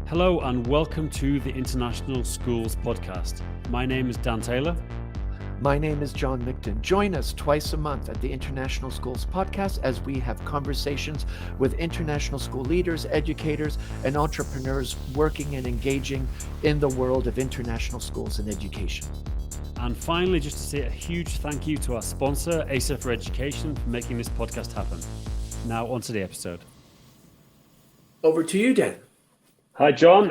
Hello and welcome to the International Schools Podcast. My name is Dan Taylor. My name is John Micton. Join us twice a month at the International Schools Podcast as we have conversations with international school leaders, educators, and entrepreneurs working and engaging in the world of international schools and education. And finally, just to say a huge thank you to our sponsor, ASA for Education, for making this podcast happen. Now on to the episode. Over to you, Dan. Hi, John.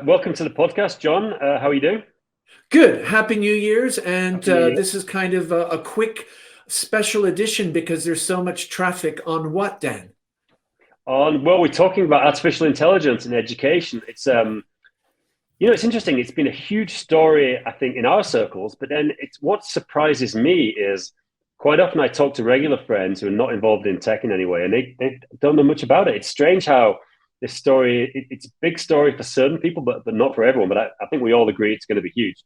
Welcome to the podcast, John. How are you doing? Good. Happy New Year's. And this is kind of a quick special edition because there's so much traffic on what, Dan? Well, we're talking about artificial intelligence in education. It's it's interesting. It's been a huge story, I think, in our circles. But then what surprises me is quite often I talk to regular friends who are not involved in tech in any way, and they don't know much about it. It's strange how this story, it's a big story for certain people, but not for everyone. But I think we all agree it's going to be huge.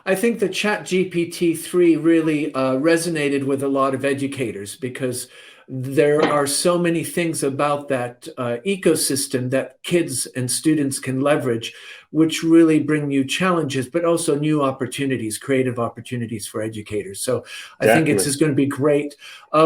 I think the ChatGPT 3 really resonated with a lot of educators because there are so many things about that ecosystem that kids and students can leverage, which really bring new challenges, but also new opportunities, creative opportunities for educators. So I think it's just going to be great.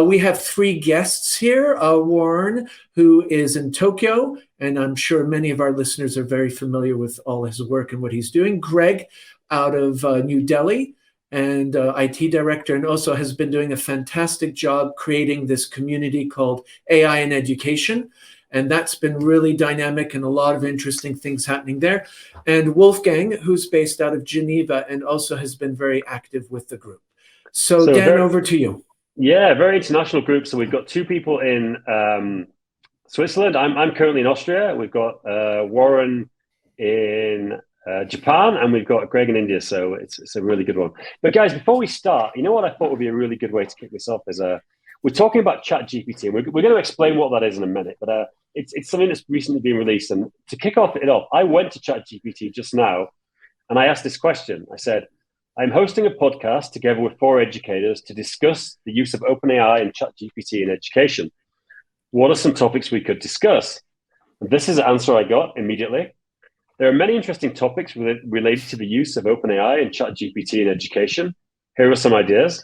We have three guests here. Warren, who is in Tokyo, and I'm sure many of our listeners are very familiar with all his work and what he's doing. Greg, out of New Delhi, and IT director, and also has been doing a fantastic job creating this community called AI in Education. And that's been really dynamic and a lot of interesting things happening there. And Wolfgang, who's based out of Geneva and also has been very active with the group. So Dan, over to you. Yeah, very international group. So we've got two people in Switzerland. I'm currently in Austria. We've got Warren in Japan, and we've got Greg in India, so it's a really good one. But guys, before we start, you know what I thought would be a really good way to kick this off is we're talking about ChatGPT, and we're going to explain what that is in a minute, but it's something that's recently been released. And to kick off, I went to ChatGPT just now, and I asked this question. I said, I'm hosting a podcast together with 4 educators to discuss the use of OpenAI and ChatGPT in education. What are some topics we could discuss? And this is the answer I got immediately. There are many interesting topics related to the use of OpenAI and ChatGPT in education. Here are some ideas.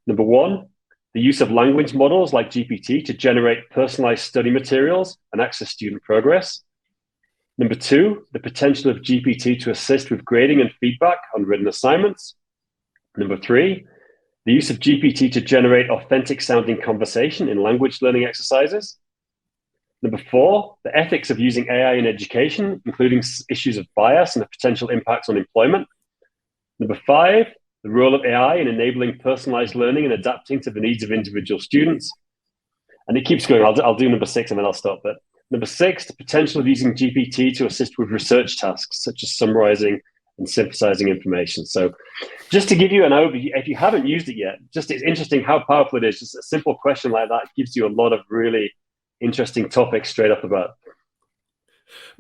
Number 1, the use of language models like GPT to generate personalized study materials and access student progress. Number 2, the potential of GPT to assist with grading and feedback on written assignments. Number 3, the use of GPT to generate authentic sounding conversation in language learning exercises. Number 4, the ethics of using AI in education, including issues of bias and the potential impacts on employment. Number 5, the role of AI in enabling personalized learning and adapting to the needs of individual students. And it keeps going. I'll do number 6 and then I'll stop. But number 6, the potential of using GPT to assist with research tasks, such as summarizing and synthesizing information. So just to give you an overview, if you haven't used it yet, just it's interesting how powerful it is. Just a simple question like that gives you a lot of really interesting topics straight off the bat.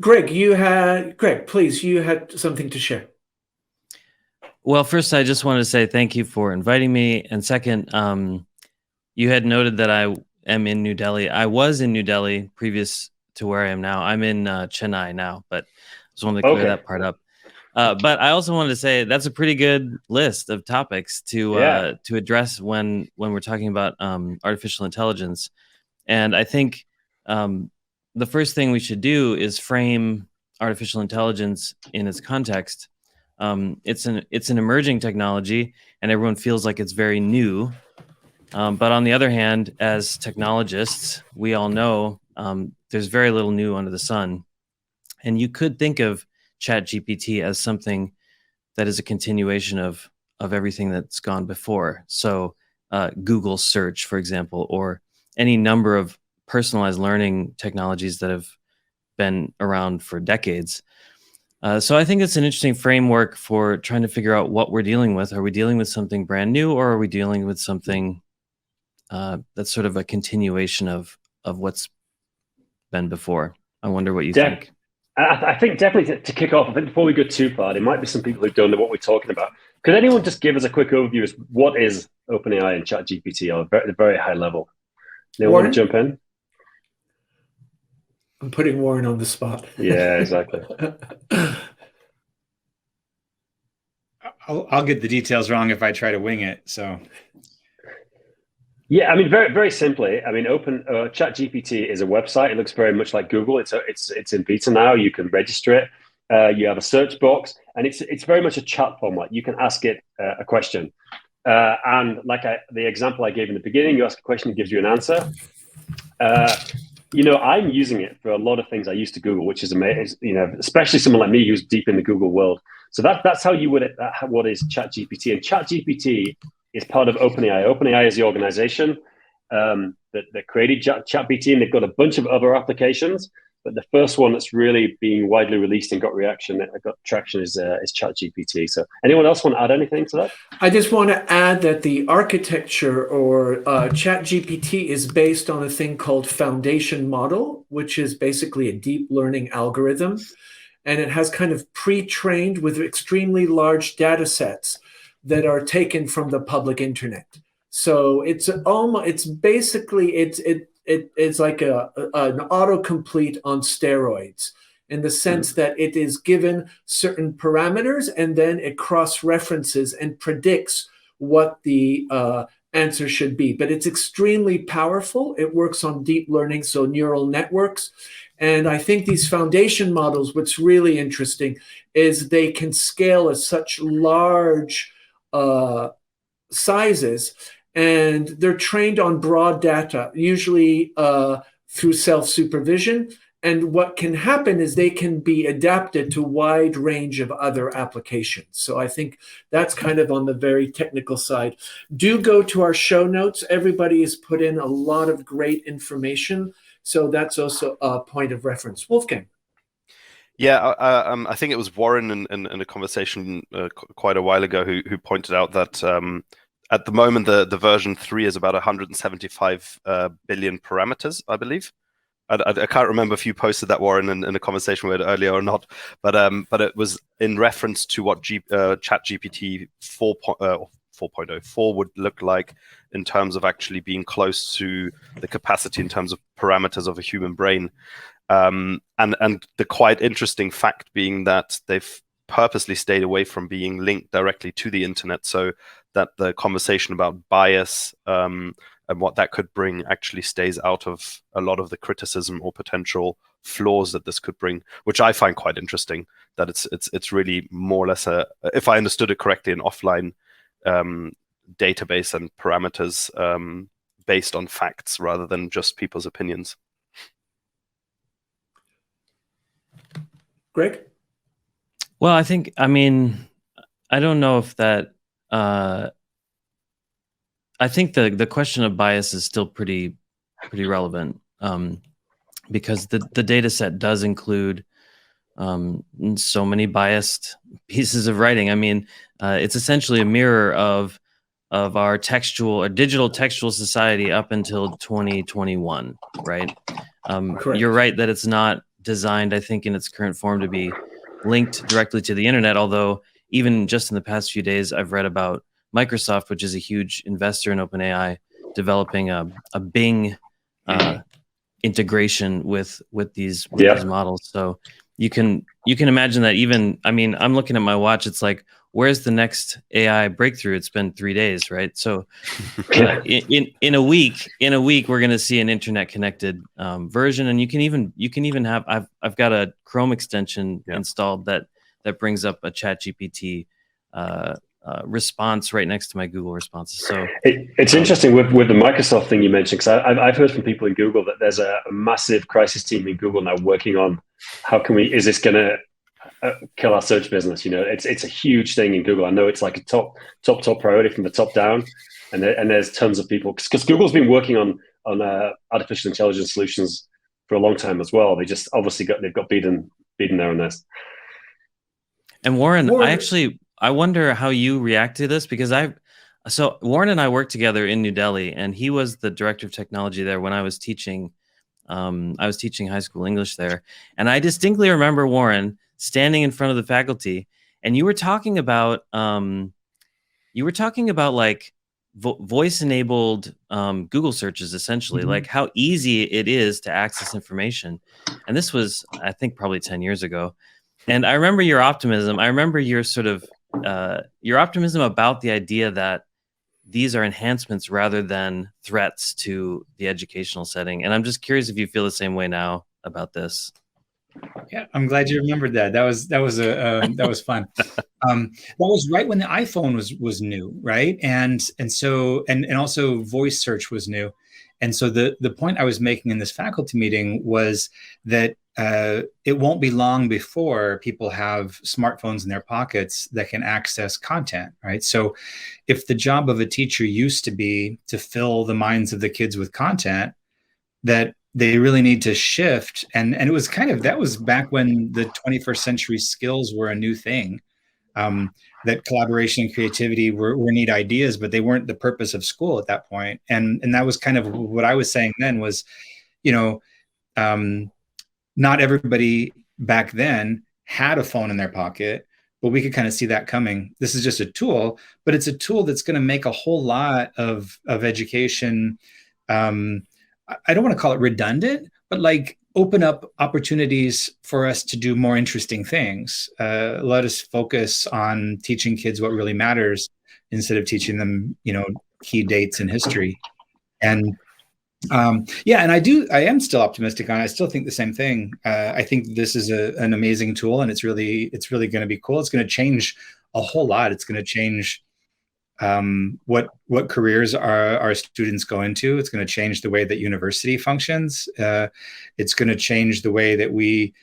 Greg, please, you had something to share. Well, first, I just wanted to say thank you for inviting me. And second, you had noted that I am in New Delhi. I was in New Delhi previous to where I am now. I'm in Chennai now, but I just wanted to clear that part up. But I also wanted to say that's a pretty good list of topics to address when we're talking about artificial intelligence. And I think the first thing we should do is frame artificial intelligence in its context. It's an emerging technology, and everyone feels like it's very new. But on the other hand, as technologists, we all know there's very little new under the sun. And you could think of ChatGPT as something that is a continuation of everything that's gone before. So Google search, for example, or any number of personalized learning technologies that have been around for decades. So I think it's an interesting framework for trying to figure out what we're dealing with. Are we dealing with something brand new, or are we dealing with something that's sort of a continuation of what's been before? I wonder what you think. I think definitely to kick off, I think before we go too far, there might be some people who don't know what we're talking about. Could anyone just give us a quick overview as what is OpenAI and ChatGPT at a very high level? Anyone want to jump in? I'm putting Warren on the spot. Yeah, exactly. I'll get the details wrong if I try to wing it. So. Yeah, I mean, very very simply, I mean, ChatGPT is a website. It looks very much like Google. It's in beta now. You can register it. You have a search box, and it's very much a chat format. You can ask it a question, and like the example I gave in the beginning, you ask a question, it gives you an answer. I'm using it for a lot of things I used to Google, which is amazing. Especially someone like me who's deep in the Google world. So that's how you would what is ChatGPT, and ChatGPT is part of OpenAI. OpenAI is the organization that created ChatGPT, and they've got a bunch of other applications. But the first one that's really being widely released and got traction is ChatGPT. So, anyone else want to add anything to that? I just want to add that the architecture or ChatGPT is based on a thing called foundation model, which is basically a deep learning algorithm, and it has kind of pre-trained with extremely large data sets that are taken from the public internet. So it's basically like an autocomplete on steroids, in the sense that it is given certain parameters and then it cross-references and predicts what the answer should be. But it's extremely powerful. It works on deep learning, so neural networks. And I think these foundation models, what's really interesting is they can scale at such large sizes, and they're trained on broad data, usually through self-supervision. And what can happen is they can be adapted to a wide range of other applications. So I think that's kind of on the very technical side. Do go to our show notes. Everybody has put in a lot of great information. So that's also a point of reference. Wolfgang. Yeah, I think it was Warren in a conversation quite a while ago who pointed out that at the moment the version 3 is about 175 billion parameters, I believe. I can't remember if you posted that, Warren, in a conversation we had earlier or not, but it was in reference to what ChatGPT 4.04 would look like in terms of actually being close to the capacity in terms of parameters of a human brain. And the quite interesting fact being that they've purposely stayed away from being linked directly to the internet, so that the conversation about bias and what that could bring actually stays out of a lot of the criticism or potential flaws that this could bring, which I find quite interesting. That it's really more or less if I understood it correctly, an offline database and parameters based on facts rather than just people's opinions. Greg? Well, I don't know if that. I think the question of bias is still pretty relevant, because the data set does include so many biased pieces of writing. I mean, it's essentially a mirror of our digital textual society up until 2021, right? You're right that it's not designed, I think, in its current form to be linked directly to the internet, although even just in the past few days, I've read about Microsoft, which is a huge investor in OpenAI, developing a Bing integration with these models. So you can imagine that even, I mean, I'm looking at my watch, it's like, where's the next AI breakthrough? It's been 3 days, right? So in a week, we're going to see an internet connected version, and you can even have, I've got a Chrome extension installed that brings up a ChatGPT response right next to my Google responses. So it's interesting with the Microsoft thing you mentioned, because I've heard from people in Google that there's a massive crisis team in Google now working on is this going to kill our search business? It's a huge thing in Google. I know it's like a top priority from the top down, and there's tons of people, because Google's been working on artificial intelligence solutions for a long time as well. They just obviously got beaten there on this. And Warren, I wonder how you react to this, because so Warren and I worked together in New Delhi, and he was the director of technology there when I was teaching. I was teaching high school English there, and I distinctly remember Warren standing in front of the faculty, and you were talking about like voice-enabled Google searches, essentially, like how easy it is to access information. And this was, I think, probably 10 years ago. And I remember your optimism. I remember your sort of your optimism about the idea that these are enhancements rather than threats to the educational setting. And I'm just curious if you feel the same way now about this. Yeah, I'm glad you remembered that. That was fun. That was right when the iPhone was new, right? And also voice search was new. And so the point I was making in this faculty meeting was that it won't be long before people have smartphones in their pockets that can access content, right? So if the job of a teacher used to be to fill the minds of the kids with content, that they really need to shift. And it was that was back when the 21st century skills were a new thing, that collaboration and creativity were neat ideas, but they weren't the purpose of school at that point. And that was kind of what I was saying then was, not everybody back then had a phone in their pocket, but we could kind of see that coming. This is just a tool, but it's a tool that's going to make a whole lot of education. I don't want to call it redundant, but like open up opportunities for us to do more interesting things. Let us focus on teaching kids what really matters instead of teaching them, key dates in history. And and I am still optimistic on it. I still think the same thing. I think this is an amazing tool, and it's really going to be cool. It's going to change a whole lot. It's going to change what careers our students go into. It's going to change the way that university functions. It's going to change the way that we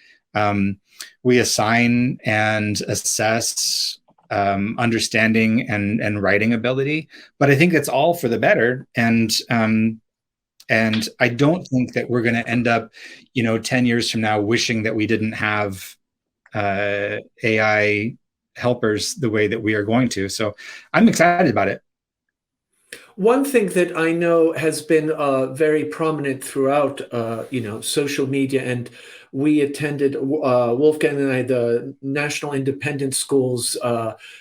assign and assess understanding and writing ability. But I think it's all for the better. And I don't think that we're going to end up, 10 years from now wishing that we didn't have AI helpers the way that we are going to. So I'm excited about it. One thing that I know has been very prominent throughout, social media, and we attended, Wolfgang and I, the National Independent Schools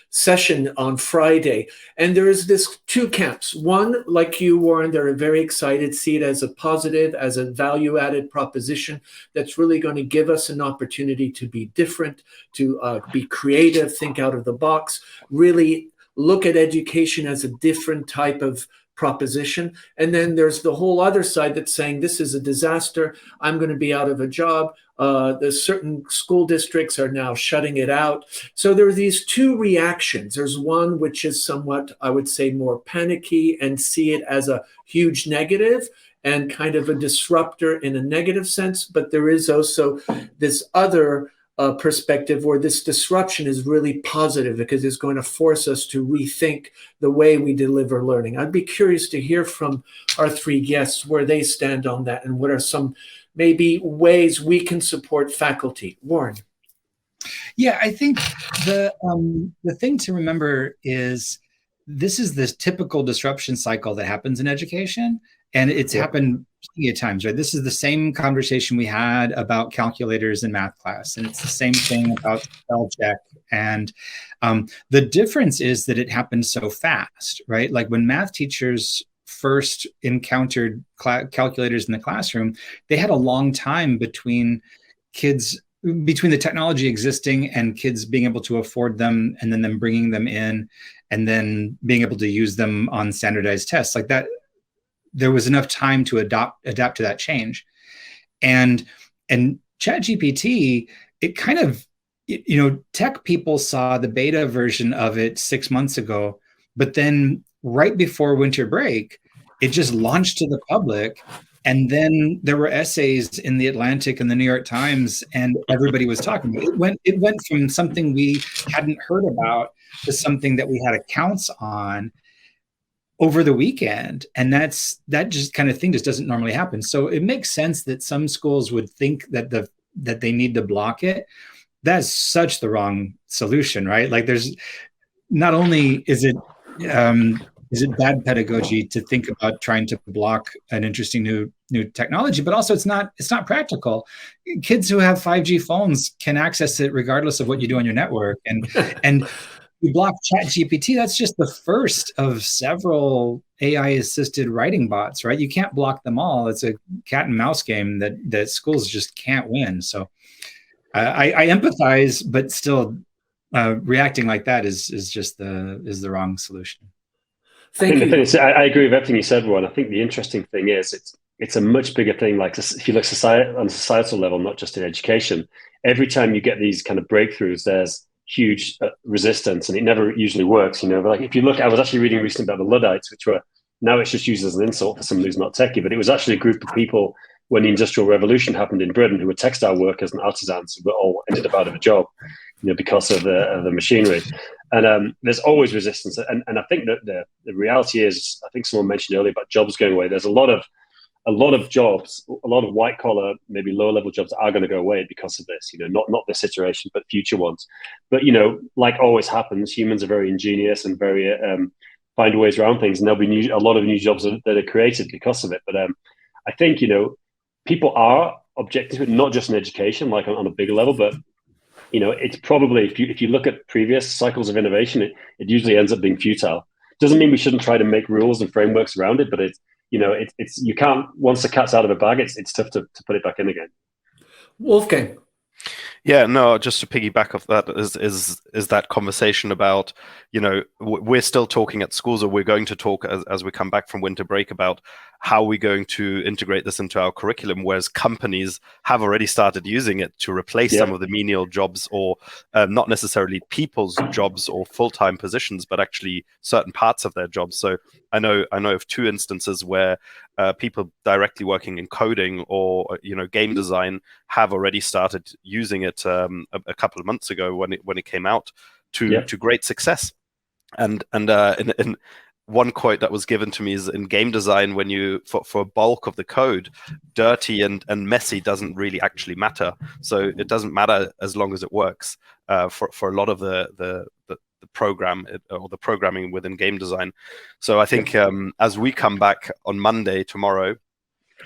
session on Friday. And there is this two camps. One, like you, Warren, they're very excited, see it as a positive, as a value-added proposition that's really going to give us an opportunity to be different, to be creative, think out of the box, really look at education as a different type of proposition. And then there's the whole other side that's saying this is a disaster. I'm going to be out of a job. There's certain school districts are now shutting it out. So there are these two reactions. There's one which is somewhat, I would say, more panicky and see it as a huge negative and kind of a disruptor in a negative sense. But there is also this other perspective where this disruption is really positive because it's going to force us to rethink the way we deliver learning. I'd be curious to hear from our three guests where they stand on that and what are some maybe ways we can support faculty. Warren. Yeah, I think the thing to remember is this is this typical disruption cycle that happens in education, and it's happened plenty of times, right? This is the same conversation we had about calculators in math class, and it's the same thing about spell check. And the difference is that it happened so fast, right? Like when math teachers first encountered calculators in the classroom, they had a long time between the technology existing and kids being able to afford them, and then them bringing them in, and then being able to use them on standardized tests like that. There was enough time to adapt to that change. And ChatGPT, it kind of, tech people saw the beta version of it 6 months ago, but then right before winter break, it just launched to the public. And then there were essays in the Atlantic and the New York Times, and everybody was talking about it. It went from something we hadn't heard about to something that we had accounts on over the weekend. And that just kind of thing just doesn't normally happen. So it makes sense that some schools would think that they need to block it. That's such the wrong solution, right? Like there's not only is it bad pedagogy to think about trying to block an interesting new technology, but also it's not practical. Kids who have 5G phones can access it regardless of what you do on your network. And you block ChatGPT, that's just the first of several AI-assisted writing bots, right? You can't block them all. It's a cat and mouse game that schools just can't win. So I empathize, but still reacting like that is just the wrong solution. Thank you. I agree with everything you said, Ron. I think the interesting thing is it's a much bigger thing. Like if you look on a societal level, not just in education, every time you get these kind of breakthroughs, there's huge resistance, and it never usually works. But like if you look, I was actually reading recently about the Luddites, which were now it's just used as an insult for someone who's not techie, but it was actually a group of people when the Industrial Revolution happened in Britain who were textile workers and artisans who were all ended up out of a job, because of the machinery. And there's always resistance. And I think that the reality is, I think someone mentioned earlier about jobs going away. There's a lot of jobs, a lot of white collar, maybe lower level jobs are going to go away because of this, not this iteration, but future ones. But, like always happens, humans are very ingenious and very find ways around things. And there'll be a lot of new jobs that are created because of it. But I think, people are objective, not just in education, like on a bigger level, but it's probably, if you look at previous cycles of innovation, it usually ends up being futile. Doesn't mean we shouldn't try to make rules and frameworks around it, but it's you can't, once the cat's out of the bag, it's tough to put it back in again. Wolfgang. Yeah, no, just to piggyback off that is that conversation about, we're still talking at schools, or we're going to talk as we come back from winter break about how we're going to integrate this into our curriculum, whereas companies have already started using it to replace some of the menial jobs, or not necessarily people's jobs or full-time positions, but actually certain parts of their jobs. So I know of two instances where people directly working in coding or game design have already started using it a couple of months ago when it came out to great success. And in one quote that was given to me is, in game design, when you for a bulk of the code, dirty and messy doesn't really actually matter. So it doesn't matter as long as it works for a lot of the program or the programming within game design. So I think as we come back on Monday tomorrow,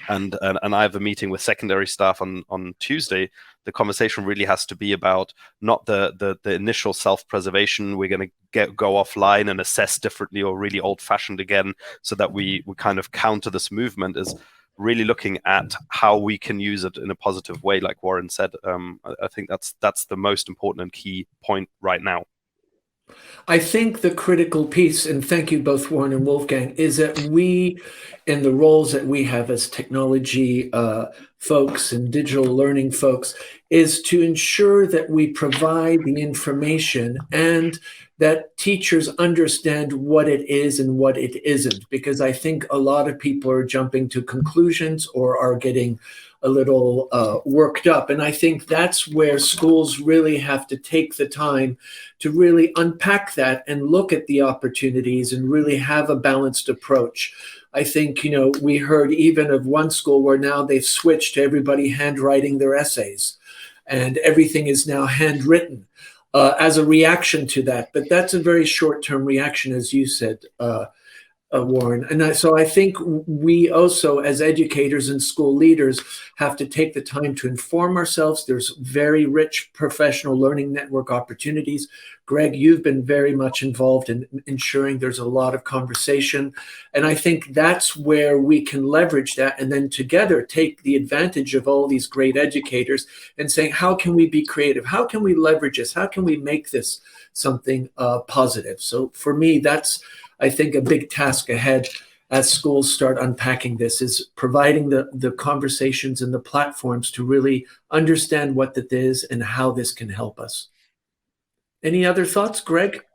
and I have a meeting with secondary staff on Tuesday, the conversation really has to be about not the initial self-preservation. We're going to go offline and assess differently, or really old-fashioned again, so that we kind of counter this movement, is really looking at how we can use it in a positive way, like Warren said. I think that's the most important and key point right now. I think the critical piece, and thank you both, Warren and Wolfgang, is that we, in the roles that we have as technology folks and digital learning folks, is to ensure that we provide the information and that teachers understand what it is and what it isn't. Because I think a lot of people are jumping to conclusions or are getting a little worked up. And I think that's where schools really have to take the time to really unpack that and look at the opportunities and really have a balanced approach. I think, we heard even of one school where now they've switched to everybody handwriting their essays, and everything is now handwritten as a reaction to that. But that's a very short-term reaction, as you said, Warren. And so I think we also, as educators and school leaders, have to take the time to inform ourselves. There's very rich professional learning network opportunities. Greg, you've been very much involved in ensuring there's a lot of conversation. And I think that's where we can leverage that, and then together take the advantage of all these great educators and saying, how can we be creative? How can we leverage this? How can we make this something positive? So for me, that's, I think, a big task ahead as schools start unpacking this, is providing the conversations and the platforms to really understand what that is and how this can help us. Any other thoughts, Greg?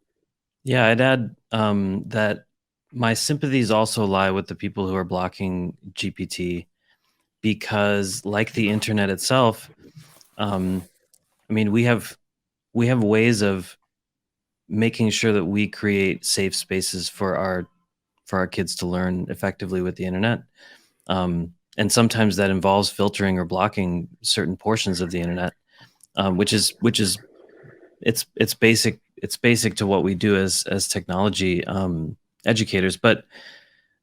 Yeah, I'd add that my sympathies also lie with the people who are blocking GPT, because like the internet itself, we have ways of making sure that we create safe spaces for our kids to learn effectively with the internet. And sometimes that involves filtering or blocking certain portions of the internet, which is it's basic to what we do as technology educators. But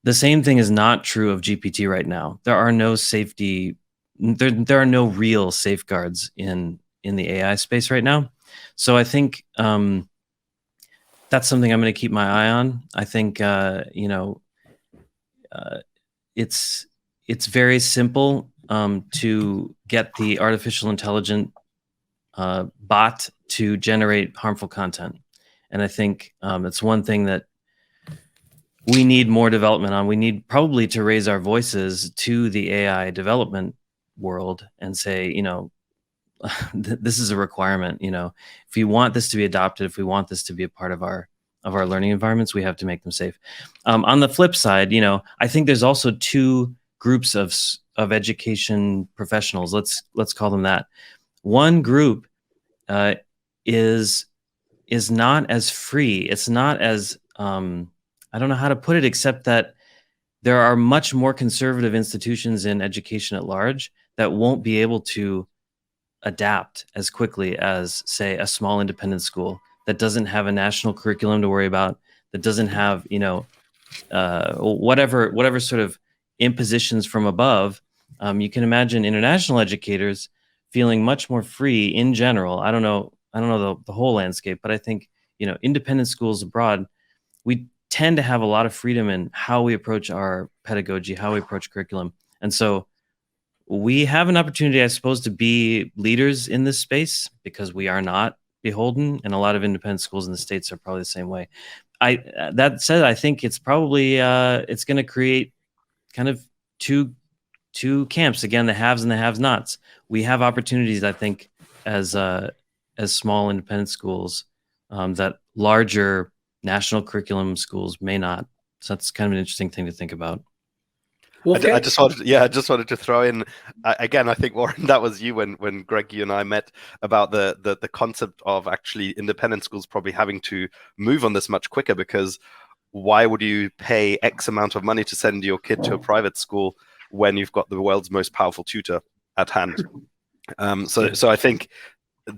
the same thing is not true of GPT right now. There are no there are no real safeguards in the AI space right now. So I think that's something I'm going to keep my eye on. I think it's very simple to get the artificial intelligent bot to generate harmful content, and I think it's one thing that we need more development on. We need probably to raise our voices to the AI development world and say, this is a requirement. If we want this to be adopted, if we want this to be a part of our learning environments, we have to make them safe. On the flip side, I think there's also two groups of education professionals. Let's call them that. One group is not as free. It's not as I don't know how to put it, except that there are much more conservative institutions in education at large that won't be able to adapt as quickly as, say, a small independent school that doesn't have a national curriculum to worry about, that doesn't have, whatever sort of impositions from above. You can imagine international educators feeling much more free in general. I don't know the whole landscape, but I think, independent schools abroad, we tend to have a lot of freedom in how we approach our pedagogy, how we approach curriculum. And so we have an opportunity, I suppose, to be leaders in this space because we are not beholden, and a lot of independent schools in the States are probably the same way. That said, I think it's probably it's going to create kind of two camps, again, the haves and the have-nots. We have opportunities, I think, as small independent schools that larger national curriculum schools may not. So that's kind of an interesting thing to think about. I just wanted to throw in again. I think, Warren, that was you when Greg, you and I met about the concept of actually independent schools probably having to move on this much quicker, because why would you pay X amount of money to send your kid to a private school when you've got the world's most powerful tutor at hand? So I think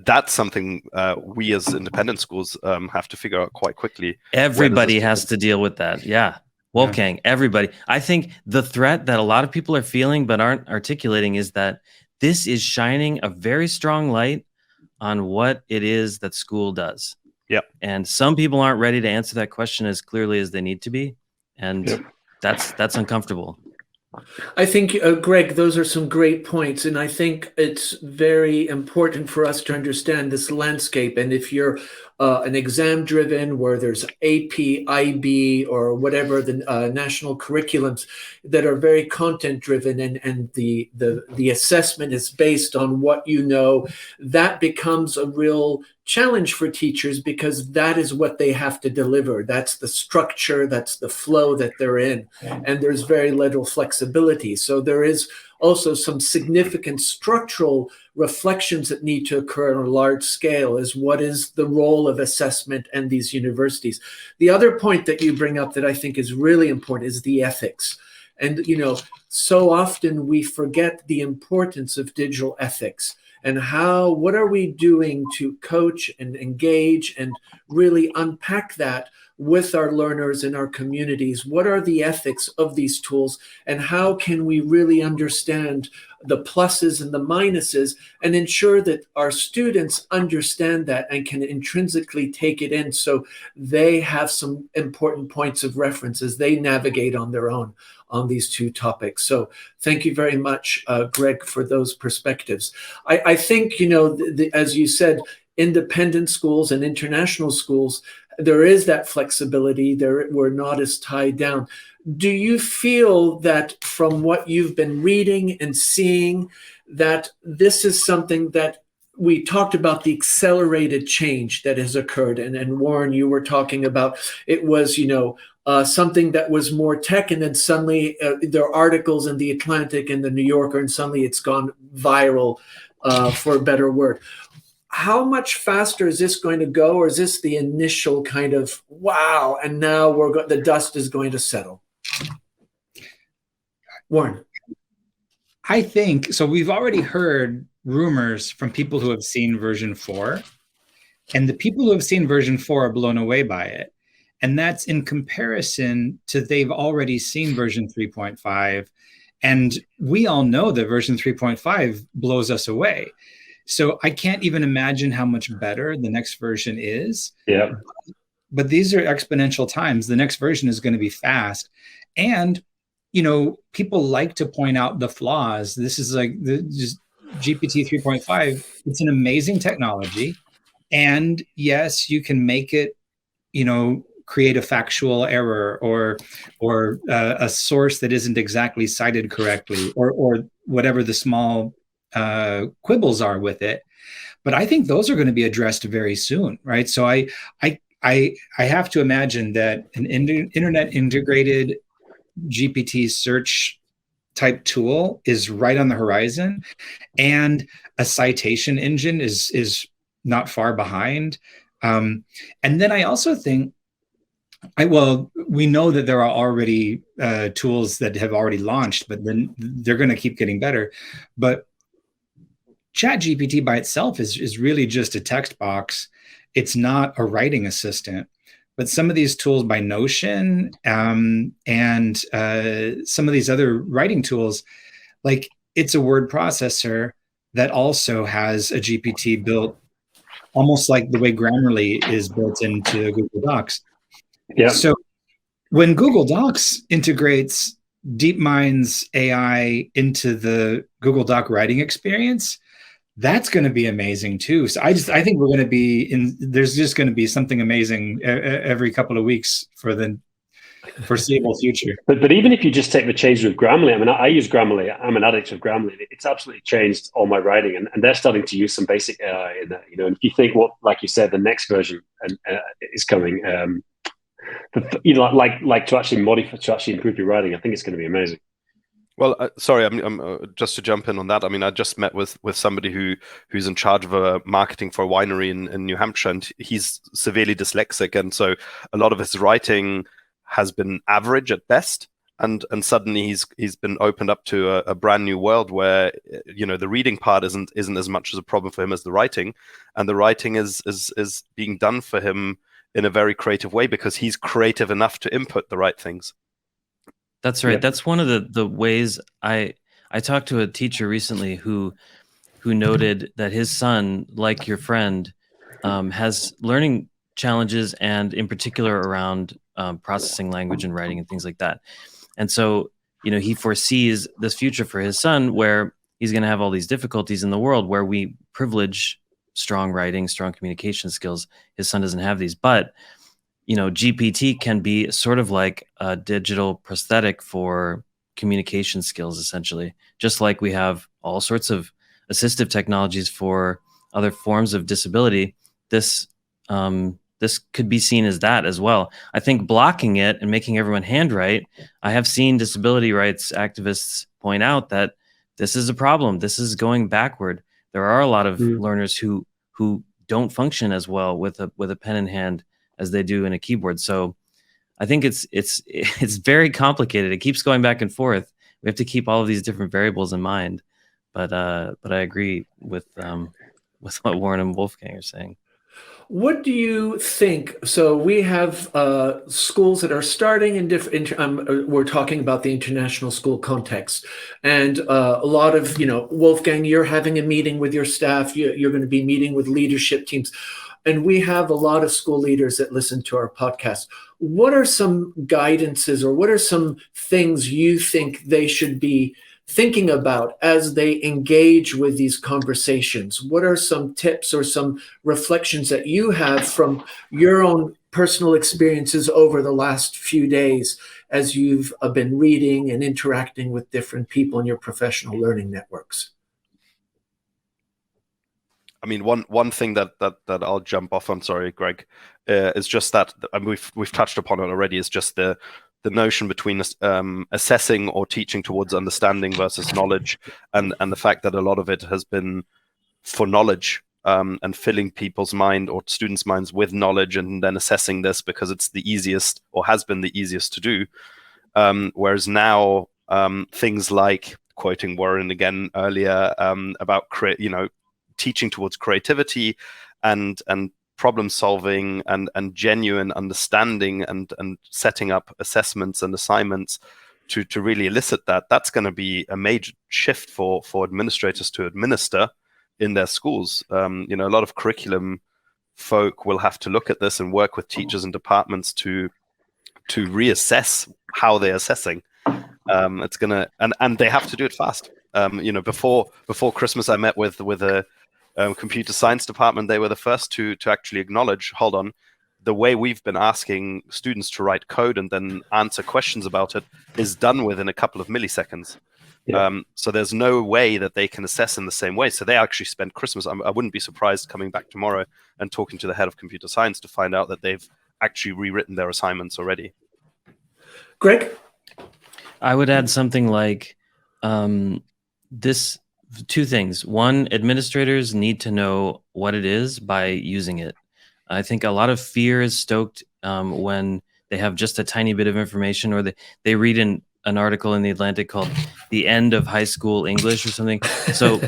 that's something we as independent schools have to figure out quite quickly. Everybody has to deal with that. Yeah. Wolfgang, everybody. I think the threat that a lot of people are feeling but aren't articulating is that this is shining a very strong light on what it is that school does. Yep. And some people aren't ready to answer that question as clearly as they need to be. And that's uncomfortable. I think, Greg, those are some great points. And I think it's very important for us to understand this landscape. And if you're an exam driven where there's AP, IB, or whatever the national curriculums that are very content driven, and the assessment is based on what you know, that becomes a real challenge for teachers because that is what they have to deliver. That's the structure, that's the flow that they're in. And there's very little flexibility. So there is also some significant structural reflections that need to occur on a large scale is what is the role of assessment and these universities. The other point that you bring up that I think is really important is the ethics. And, so often we forget the importance of digital ethics and what are we doing to coach and engage and really unpack that with our learners in our communities. What are the ethics of these tools, and how can we really understand the pluses and the minuses and ensure that our students understand that and can intrinsically take it in so they have some important points of reference as they navigate on their own on these two topics. So thank you very much, Greg, for those perspectives. I think, as you said, independent schools and international schools, there is that flexibility. We're not as tied down. Do you feel that from what you've been reading and seeing that this is something that we talked about, the accelerated change that has occurred? And Warren, you were talking about it was, something that was more tech, and then suddenly there are articles in the Atlantic and the New Yorker, and suddenly it's gone viral, for a better word. How much faster is this going to go, or is this the initial kind of wow, and now the dust is going to settle? Warren. I think so. We've already heard rumors from people who have seen version 4, and the people who have seen version 4 are blown away by it. And that's in comparison to they've already seen version 3.5. And we all know that version 3.5 blows us away. So I can't even imagine how much better the next version is. Yeah. but these are exponential times. The next version is going to be fast. And, people like to point out the flaws. This is like just GPT 3.5. It's an amazing technology. And yes, you can make it, create a factual error or a source that isn't exactly cited correctly, or whatever the small quibbles are with it. But I think those are going to be addressed very soon, right? So I have to imagine that an internet integrated GPT search type tool is right on the horizon, and a citation engine is not far behind. And then I also think, we know that there are already tools that have already launched, but then they're going to keep getting better. But ChatGPT by itself is really just a text box. It's not a writing assistant. But some of these tools by Notion and some of these other writing tools, like it's a word processor that also has a GPT built almost like the way Grammarly is built into Google Docs. Yeah. So when Google Docs integrates DeepMind's AI into the Google Doc writing experience, that's going to be amazing too. So I think we're going to be there's just going to be something amazing every couple of weeks for the foreseeable future. But even if you just take the change with Grammarly, I mean, I use Grammarly. I'm an addict of Grammarly. It's absolutely changed all my writing, and they're starting to use some basic AI in that. And if you think like you said, the next version is coming, like to actually modify, to actually improve your writing, I think it's going to be amazing. Well, sorry, I'm just to jump in on that. I mean, I just met with somebody who's in charge of marketing for a winery in New Hampshire, and he's severely dyslexic, and so a lot of his writing has been average at best. And suddenly he's been opened up to a brand new world where the reading part isn't as much as a problem for him as the writing, and the writing is being done for him in a very creative way because he's creative enough to input the right things. That's right. Yeah. That's one of the ways I talked to a teacher recently who noted that his son, like your friend, has learning challenges, and in particular around processing language and writing and things like that. And so, he foresees this future for his son where he's going to have all these difficulties in the world where we privilege strong writing, strong communication skills. His son doesn't have these, but GPT can be sort of like a digital prosthetic for communication skills, essentially, just like we have all sorts of assistive technologies for other forms of disability. This could be seen as that as well. I think blocking it and making everyone handwrite, I have seen disability rights activists point out that this is a problem. This is going backward. There are a lot of learners who don't function as well with a pen in hand as they do in a keyboard. So I think it's very complicated. It keeps going back and forth. We have to keep all of these different variables in mind. But I agree with what Warren and Wolfgang are saying. What do you think? So we have schools that are starting in different. We're talking about the international school context, and a lot of Wolfgang, you're having a meeting with your staff. You're going to be meeting with leadership teams. And we have a lot of school leaders that listen to our podcast. What are some guidances, or what are some things you think they should be thinking about as they engage with these conversations? What are some tips or some reflections that you have from your own personal experiences over the last few days as you've been reading and interacting with different people in your professional learning networks? I mean, one thing that I'll jump off on, sorry, Greg, is just that, and we've touched upon it already, is just the notion between assessing or teaching towards understanding versus knowledge, and the fact that a lot of it has been for knowledge, and filling people's mind or students' minds with knowledge, and then assessing this because it's the easiest, or has been the easiest to do. Whereas now, things like, quoting Warren again earlier, about teaching towards creativity and problem solving and genuine understanding and setting up assessments and assignments to really elicit that's going to be a major shift for administrators to administer in their schools. A lot of curriculum folk will have to look at this and work with teachers and departments to reassess how they're assessing. It's gonna, and they have to do it fast. Before Christmas, I met with a computer science department. They were the first to actually acknowledge, hold on, the way we've been asking students to write code and then answer questions about it is done within a couple of milliseconds. Yeah. So there's no way that they can assess in the same way. So they actually spent Christmas. I wouldn't be surprised coming back tomorrow and talking to the head of computer science to find out that they've actually rewritten their assignments already. Greg? I would add something like this: two things. One, administrators need to know what it is by using it. I think a lot of fear is stoked when they have just a tiny bit of information, or they read an article in The Atlantic called "The End of High School English" or something. So,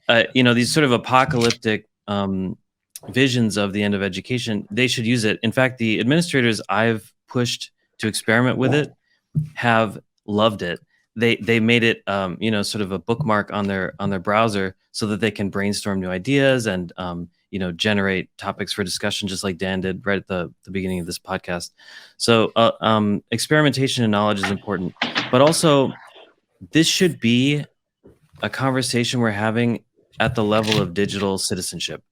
these sort of apocalyptic visions of the end of education, they should use it. In fact, the administrators I've pushed to experiment with it have loved it. They made it, sort of a bookmark on their browser so that they can brainstorm new ideas and, generate topics for discussion, just like Dan did right at the beginning of this podcast. So experimentation and knowledge is important, but also this should be a conversation we're having at the level of digital citizenship.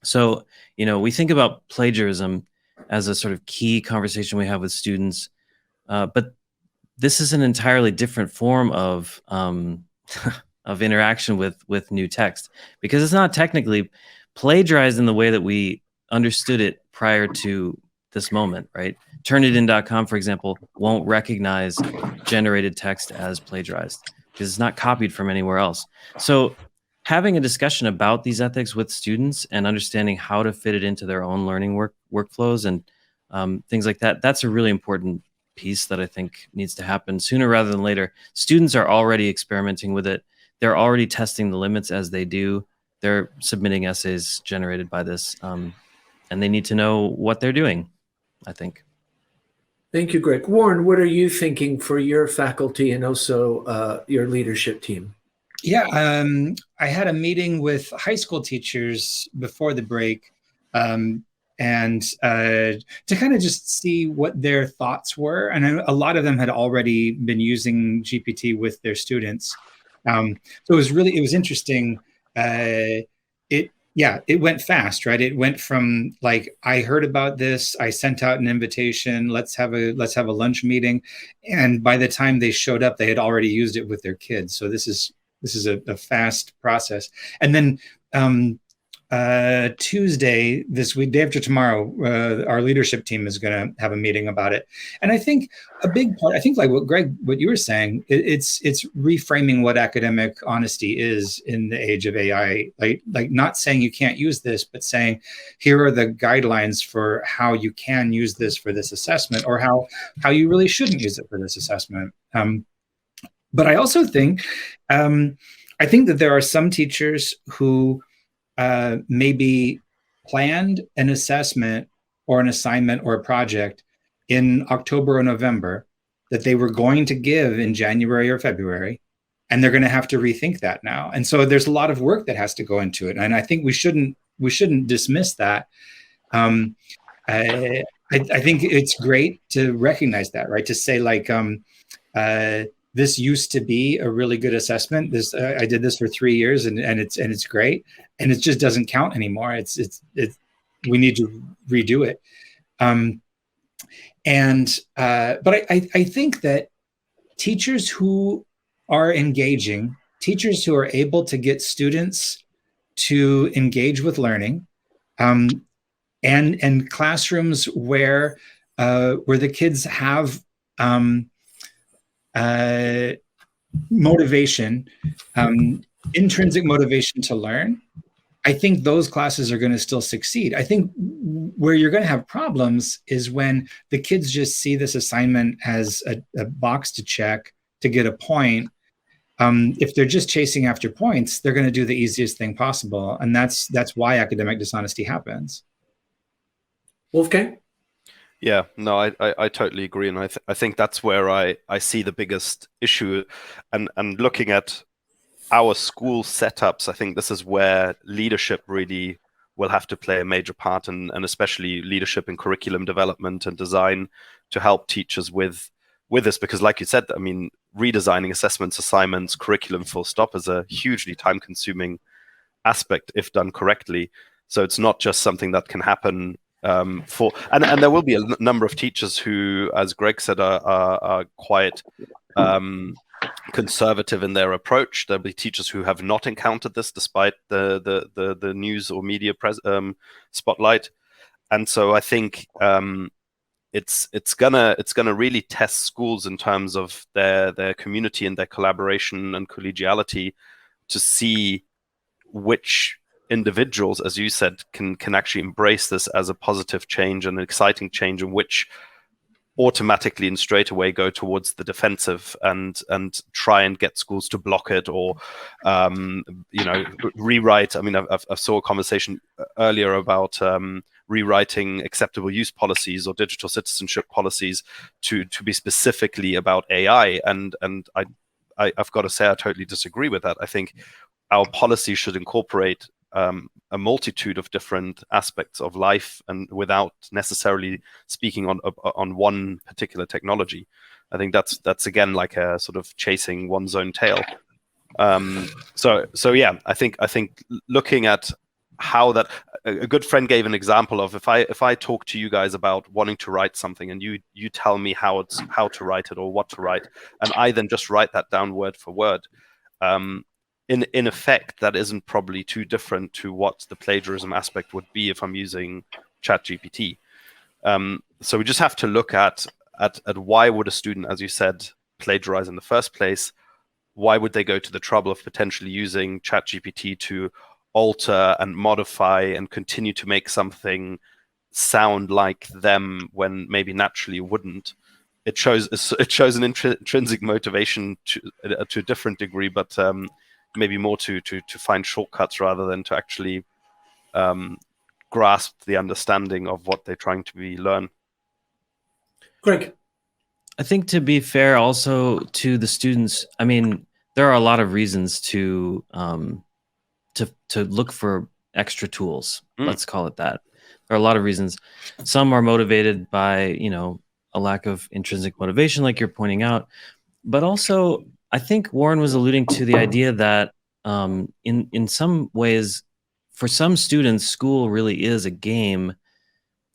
So, we think about plagiarism as a sort of key conversation we have with students, but this is an entirely different form of interaction with new text, because it's not technically plagiarized in the way that we understood it prior to this moment, right? Turnitin.com, for example, won't recognize generated text as plagiarized because it's not copied from anywhere else. So having a discussion about these ethics with students and understanding how to fit it into their own learning workflows and things like that, that's a really important piece that I think needs to happen sooner rather than later. Students are already experimenting with it. They're already testing the limits as they do. They're submitting essays generated by this, and they need to know what they're doing, I think. Thank you, Greg. Warren, what are you thinking for your faculty and also your leadership team? Yeah, I had a meeting with high school teachers before the break, and to kind of just see what their thoughts were. And a lot of them had already been using GPT with their students. So it was interesting. It went fast, right? It went from like, I heard about this, I sent out an invitation, let's have a lunch meeting. And by the time they showed up, they had already used it with their kids. So this is a fast process. And then Tuesday, this week, day after tomorrow, our leadership team is going to have a meeting about it. And I think a big part, like what you were saying, it's reframing what academic honesty is in the age of AI. Like not saying you can't use this, but saying, here are the guidelines for how you can use this for this assessment, or how you really shouldn't use it for this assessment. But I also think, I think that there are some teachers who maybe planned an assessment or an assignment or a project in October or November that they were going to give in January or February, and they're going to have to rethink that now. And so there's a lot of work that has to go into it. And I think we shouldn't dismiss that. I think it's great to recognize that, right? To say like, this used to be a really good assessment. I did this for 3 years and it's great. And it just doesn't count anymore. We need to redo it. But I think that teachers who are engaging, teachers who are able to get students to engage with learning, and classrooms where the kids have motivation, intrinsic motivation to learn, I think those classes are going to still succeed. I think where you're going to have problems is when the kids just see this assignment as a box to check to get a point. If they're just chasing after points, they're going to do the easiest thing possible. And that's why academic dishonesty happens. Wolfgang? Yeah, no, I totally agree. And I think that's where I see the biggest issue. And looking at our school setups, I think this is where leadership really will have to play a major part, and especially leadership in curriculum development and design to help teachers with this, because like you said, I mean, redesigning assessments, assignments, curriculum full stop is a hugely time-consuming aspect if done correctly. So it's not just something that can happen and there will be a number of teachers who, as Greg said, are quite conservative in their approach. There'll be teachers who have not encountered this despite the news or media spotlight, and so I think it's gonna really test schools in terms of their community and their collaboration and collegiality to see which individuals, as you said, can actually embrace this as a positive change and an exciting change, and which automatically and straight away go towards the defensive and try and get schools to block it or rewrite. I mean, I saw a conversation earlier about rewriting acceptable use policies or digital citizenship policies to be specifically about AI, and I've got to say I totally disagree with that. I think our policy should incorporate a multitude of different aspects of life, and without necessarily speaking on one particular technology. I think that's again like a sort of chasing one's own tail. So yeah, I think looking at how that, a good friend gave an example of, if I talk to you guys about wanting to write something and you tell me how to write it or what to write, and I then just write that down word for word. In effect, that isn't probably too different to what the plagiarism aspect would be if I'm using ChatGPT. So we just have to look at why would a student, as you said, plagiarize in the first place? Why would they go to the trouble of potentially using ChatGPT to alter and modify and continue to make something sound like them when maybe naturally wouldn't? It shows an intrinsic motivation to a different degree, but maybe more to find shortcuts rather than to actually grasp the understanding of what they're trying to learn. Greg? I think, to be fair also to the students, I mean, there are a lot of reasons to look for extra tools. Let's call it that. There are a lot of reasons. Some are motivated by, a lack of intrinsic motivation, like you're pointing out, but also I think Warren was alluding to the idea that in some ways, for some students, school really is a game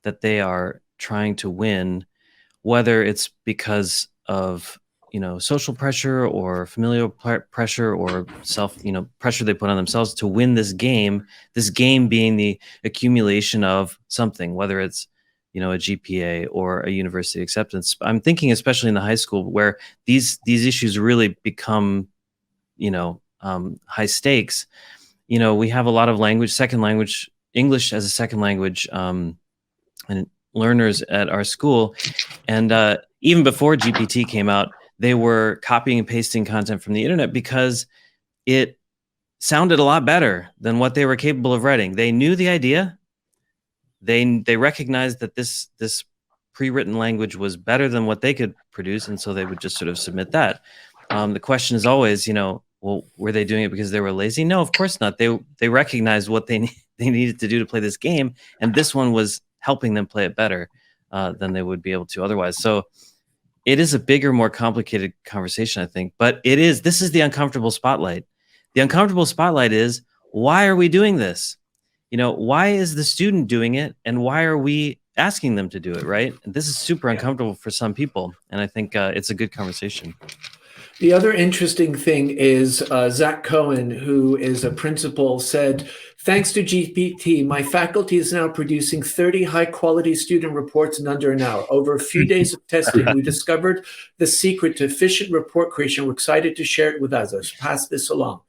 that they are trying to win, whether it's because of social pressure or familial pressure or pressure they put on themselves to win this game being the accumulation of something, whether it's a GPA or a university acceptance. I'm thinking especially in the high school where these issues really become, high stakes. We have a lot of second language, English as a second language, and learners at our school. And even before GPT came out, they were copying and pasting content from the internet because it sounded a lot better than what they were capable of writing. They knew the idea. They recognized that this pre-written language was better than what they could produce, and so they would just sort of submit that. The question is always, well, were they doing it because they were lazy? No, of course not. They recognized what they needed to do to play this game, and this one was helping them play it better than they would be able to otherwise. So it is a bigger, more complicated conversation, I think. But this is the uncomfortable spotlight. The uncomfortable spotlight is, why are we doing this? Why is the student doing it, and why are we asking them to do it, right? And this is super uncomfortable for some people, and I think it's a good conversation. The other interesting thing is Zach Cohen, who is a principal, said, thanks to GPT, my faculty is now producing 30 high-quality student reports in under an hour. Over a few days of testing, we discovered the secret to efficient report creation. We're excited to share it with others. Pass this along.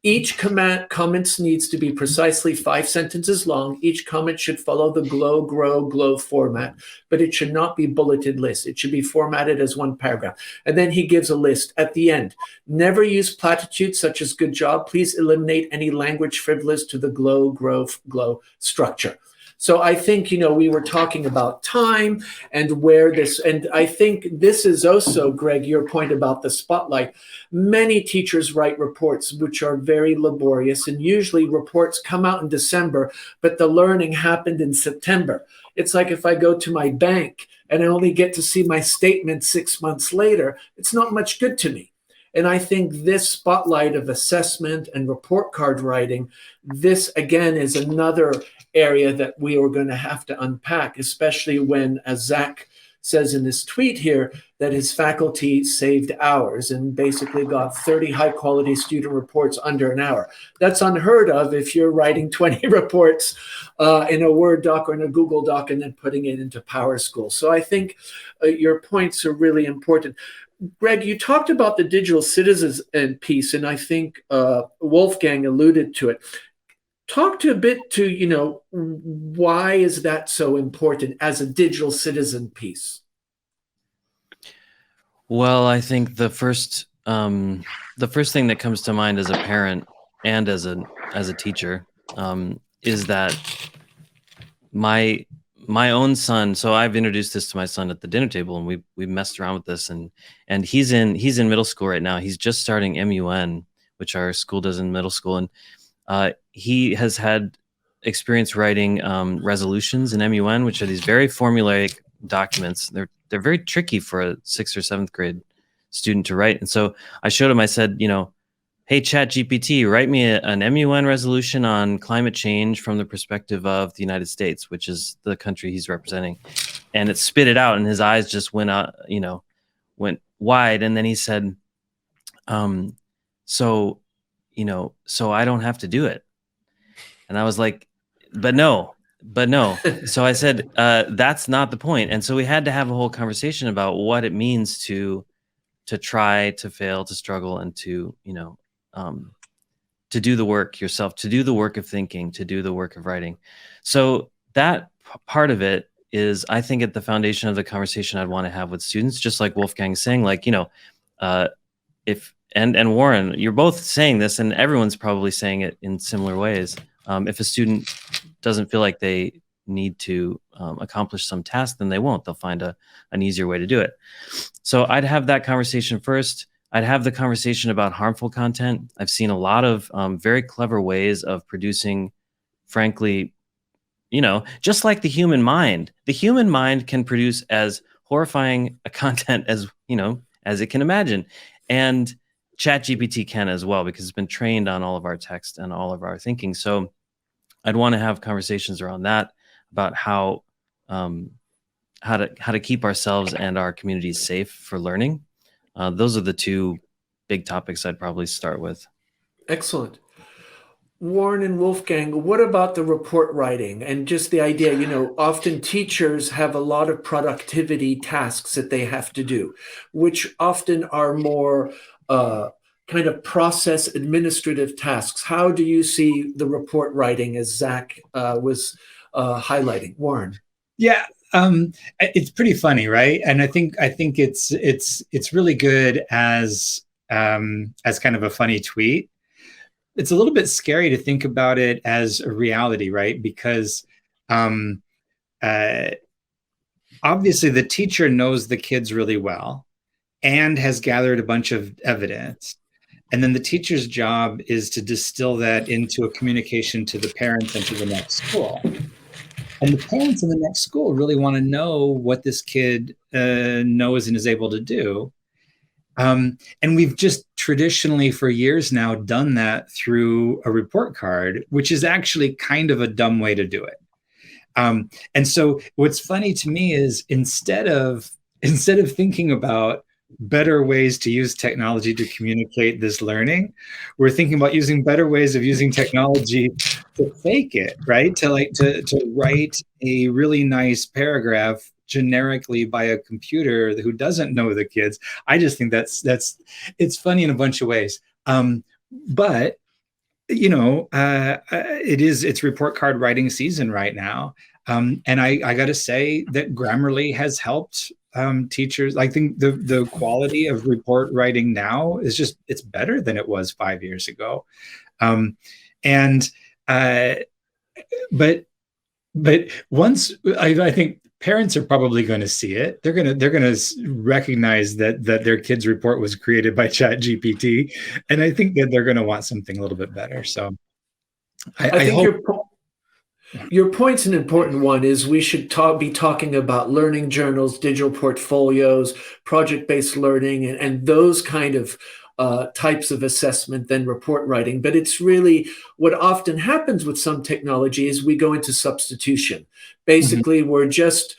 Each comment needs to be precisely 5 sentences long. Each comment should follow the glow, grow, glow format, but it should not be bulleted list. It should be formatted as one paragraph. And then he gives a list at the end. Never use platitudes such as good job. Please eliminate any language frivolous to the glow, grow, glow structure. So I think, we were talking about time and where this, and I think this is also, Greg, your point about the spotlight. Many teachers write reports which are very laborious, and usually reports come out in December, but the learning happened in September. It's like if I go to my bank and I only get to see my statement 6 months later, it's not much good to me. And I think this spotlight of assessment and report card writing, this again is another area that we are going to have to unpack, especially when, as Zach says in this tweet here, that his faculty saved hours and basically got 30 high quality student reports under an hour. That's unheard of if you're writing 20 reports in a Word doc or in a Google doc and then putting it into PowerSchool. So I think your points are really important. Greg, you talked about the digital citizens piece, and I think Wolfgang alluded to it. Talk to a bit to, why is that so important as a digital citizen piece? Well, I think the first thing that comes to mind as a parent and as a teacher is that my own son. So I've introduced this to my son at the dinner table, and we messed around with this, and he's in middle school right now. He's just starting MUN, which our school does in middle school, and he has had experience writing resolutions in MUN, which are these very formulaic documents. They're very tricky for a 6th or 7th grade student to write. And so I showed him. I said, hey, ChatGPT, write me an MUN resolution on climate change from the perspective of the United States, which is the country he's representing. And it spit it out, and his eyes just went out, went wide. And then he said, so I don't have to do it. And I was like, but no. So I said, that's not the point. And so we had to have a whole conversation about what it means to try, to fail, to struggle, and to do the work yourself, to do the work of thinking, to do the work of writing. So that part of it is, I think, at the foundation of the conversation I'd want to have with students, just like Wolfgang saying, if Warren, you're both saying this, and everyone's probably saying it in similar ways. If a student doesn't feel like they need to accomplish some task, then they won't. They'll find an easier way to do it. So I'd have that conversation first. I'd have the conversation about harmful content. I've seen a lot of very clever ways of producing, frankly, just like the human mind. The human mind can produce as horrifying a content as it can imagine. And ChatGPT can as well, because it's been trained on all of our text and all of our thinking. So I'd want to have conversations around that, about how to keep ourselves and our communities safe for learning. Those are the two big topics I'd probably start with. Excellent. Warren and Wolfgang, what about the report writing and just the idea, often teachers have a lot of productivity tasks that they have to do, which often are more kind of process administrative tasks. How do you see the report writing, as Zach was highlighting? Warren? Yeah. It's pretty funny, right? And I think it's really good as kind of a funny tweet. It's a little bit scary to think about it as a reality, right? Because obviously the teacher knows the kids really well and has gathered a bunch of evidence. And then the teacher's job is to distill that into a communication to the parents and to the next school. And the parents in the next school really want to know what this kid knows and is able to do. And we've just traditionally for years now done that through a report card, which is actually kind of a dumb way to do it. And so what's funny to me is instead of thinking about better ways to use technology to communicate this learning, we're thinking about using better ways of using technology to fake it, right? To write a really nice paragraph generically by a computer who doesn't know the kids. I just think it's funny in a bunch of ways. But it's report card writing season right now. And I got to say that Grammarly has helped teachers. I think the quality of report writing now is it's better than it was 5 years ago. But But once I think parents are probably going to see it, they're going to recognize that their kid's report was created by ChatGPT, and I think that they're going to want something a little bit better. So I think hope. your point's an important one. Is we should be talking about learning journals, digital portfolios, project-based learning, and those kind of types of assessment than report writing. But it's really what often happens with some technology is we go into substitution. Basically, we're just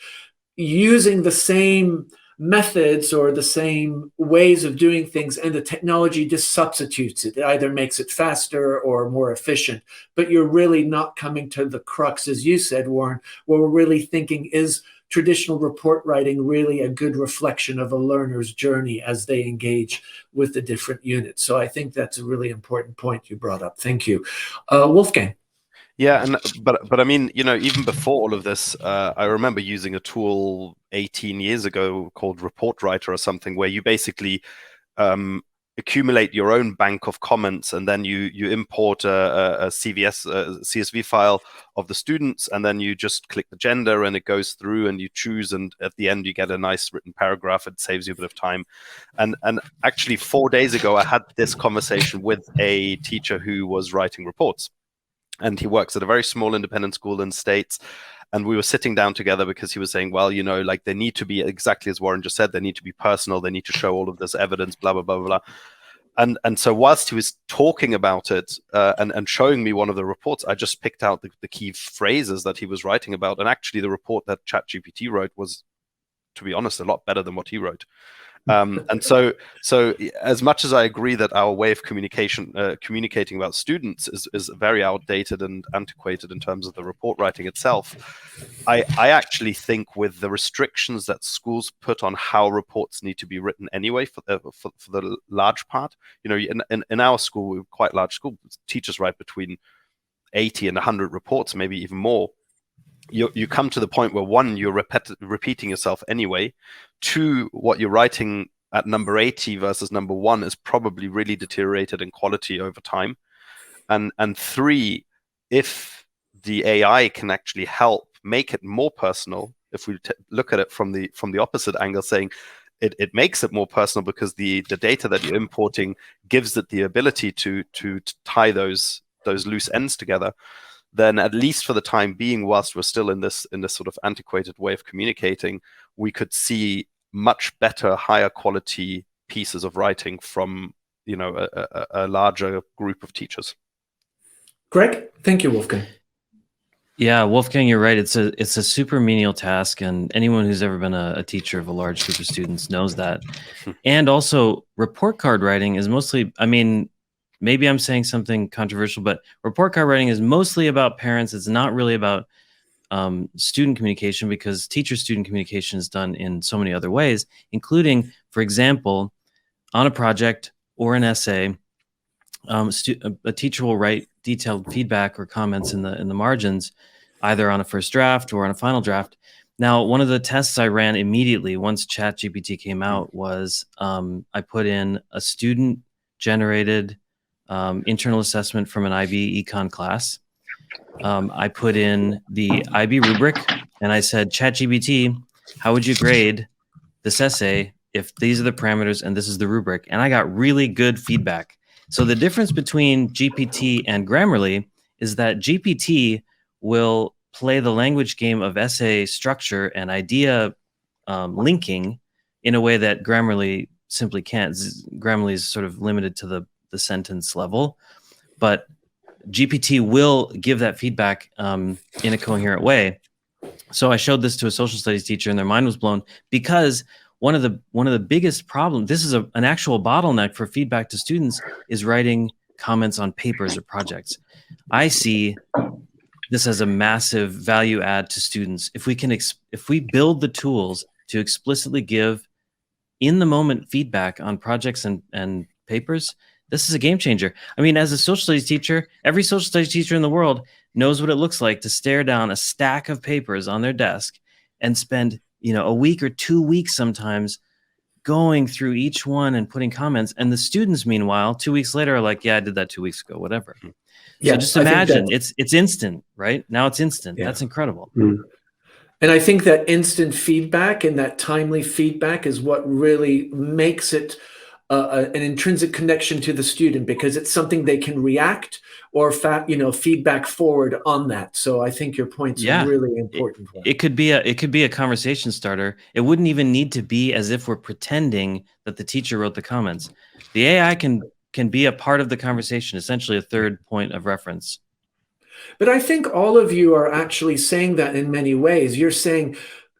using the same methods or the same ways of doing things, and the technology just substitutes it. It either makes it faster or more efficient, but you're really not coming to the crux, as you said, Warren, where we're really thinking, is traditional report writing really a good reflection of a learner's journey as they engage with the different units? So I think that's a really important point you brought up. Thank you. Wolfgang. Yeah, but I mean, even before all of this, I remember using a tool 18 years ago called Report Writer or something, where you basically accumulate your own bank of comments, and then you import a CSV file of the students, and then you just click the gender, and it goes through, and you choose, and at the end you get a nice written paragraph. It saves you a bit of time. And actually 4 days ago, I had this conversation with a teacher who was writing reports. And he works at a very small independent school in the States. And we were sitting down together because he was saying, well, like they need to be exactly as Warren just said, they need to be personal. They need to show all of this evidence, blah, blah, blah, blah. And so whilst he was talking about it and showing me one of the reports, I just picked out the key phrases that he was writing about. And actually the report that ChatGPT wrote was, to be honest, a lot better than what he wrote. And so as much as I agree that our way of communicating about students is very outdated and antiquated in terms of the report writing itself, I actually think with the restrictions that schools put on how reports need to be written anyway, for the large part, in our school, we're quite large school, teachers write between 80 and 100 reports, maybe even more. You come to the point where, one, you're repeating yourself anyway. Two, what you're writing at number 80 versus number 1 is probably really deteriorated in quality over time. And three, if the AI can actually help make it more personal, if we look at it from the opposite angle, saying it makes it more personal because the data that you're importing gives it the ability to tie those loose ends together, then at least for the time being, whilst we're still in this sort of antiquated way of communicating, we could see much better, higher quality pieces of writing from a larger group of teachers. Greg, thank you, Wolfgang. Yeah, Wolfgang, you're right. It's a super menial task, and anyone who's ever been a teacher of a large group of students knows that. And also, report card writing is mostly, I mean, maybe I'm saying something controversial, but report card writing is mostly about parents. It's not really about student communication, because teacher-student communication is done in so many other ways, including, for example, on a project or an essay, a teacher will write detailed feedback or comments in the margins, either on a first draft or on a final draft. Now, one of the tests I ran immediately once ChatGPT came out was I put in a student-generated internal assessment from an IB econ class. I put in the IB rubric, and I said, ChatGPT, how would you grade this essay if these are the parameters and this is the rubric? And I got really good feedback. So the difference between GPT and Grammarly is that GPT will play the language game of essay structure and idea linking in a way that Grammarly simply can't. Grammarly is sort of limited to the sentence level, but GPT will give that feedback in a coherent way. So I showed this to a social studies teacher, and their mind was blown, because one of the biggest problems, this is an actual bottleneck for feedback to students, is writing comments on papers or projects. I see this as a massive value add to students. If we build the tools to explicitly give in the moment feedback on projects and papers, this is a game changer. I mean, as a social studies teacher, every social studies teacher in the world knows what it looks like to stare down a stack of papers on their desk and spend, a week or 2 weeks sometimes going through each one and putting comments. And the students, meanwhile, 2 weeks later are like, yeah, I did that 2 weeks ago, whatever. So Yeah, just I think imagine that, it's instant, right? Now it's instant. yeah. That's incredible. And I think that instant feedback and that timely feedback is what really makes it an intrinsic connection to the student, because it's something they can react or feedback forward on that. So I think your point's a Yeah. really important one. It could be a conversation starter. It wouldn't even need to be as if we're pretending that the teacher wrote the comments. The AI can be a part of the conversation, essentially a third point of reference. But I think all of you are actually saying that in many ways. You're saying,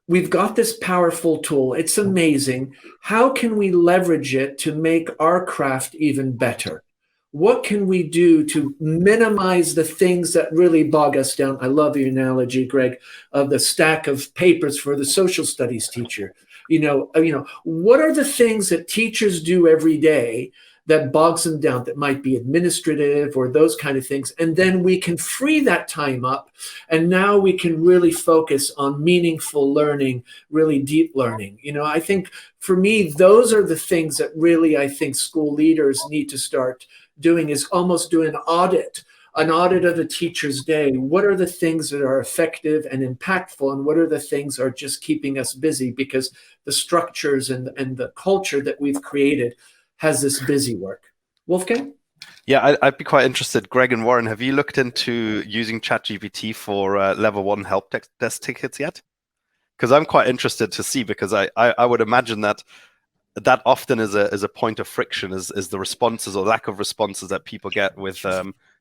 we've got this powerful tool. It's amazing. How can we leverage it to make our craft even better? What can we do to minimize the things that really bog us down? I love your analogy, Greg, of the stack of papers for the social studies teacher. What are the things that teachers do every day that bogs them down, that might be administrative or those kind of things? And then we can free that time up, and now we can really focus on meaningful learning, really deep learning. I think for me, those are the things that really, I think school leaders need to start doing, is almost do an audit of a teacher's day. What are the things that are effective and impactful, and what are the things that are just keeping us busy, because the structures and the culture that we've created has this busy work. Wolfgang? Yeah, I'd be quite interested. Greg and Warren, have you looked into using ChatGPT for level 1 help desk tickets yet? Because I'm quite interested to see, because I would imagine that often is a point of friction, is the responses or lack of responses that people get with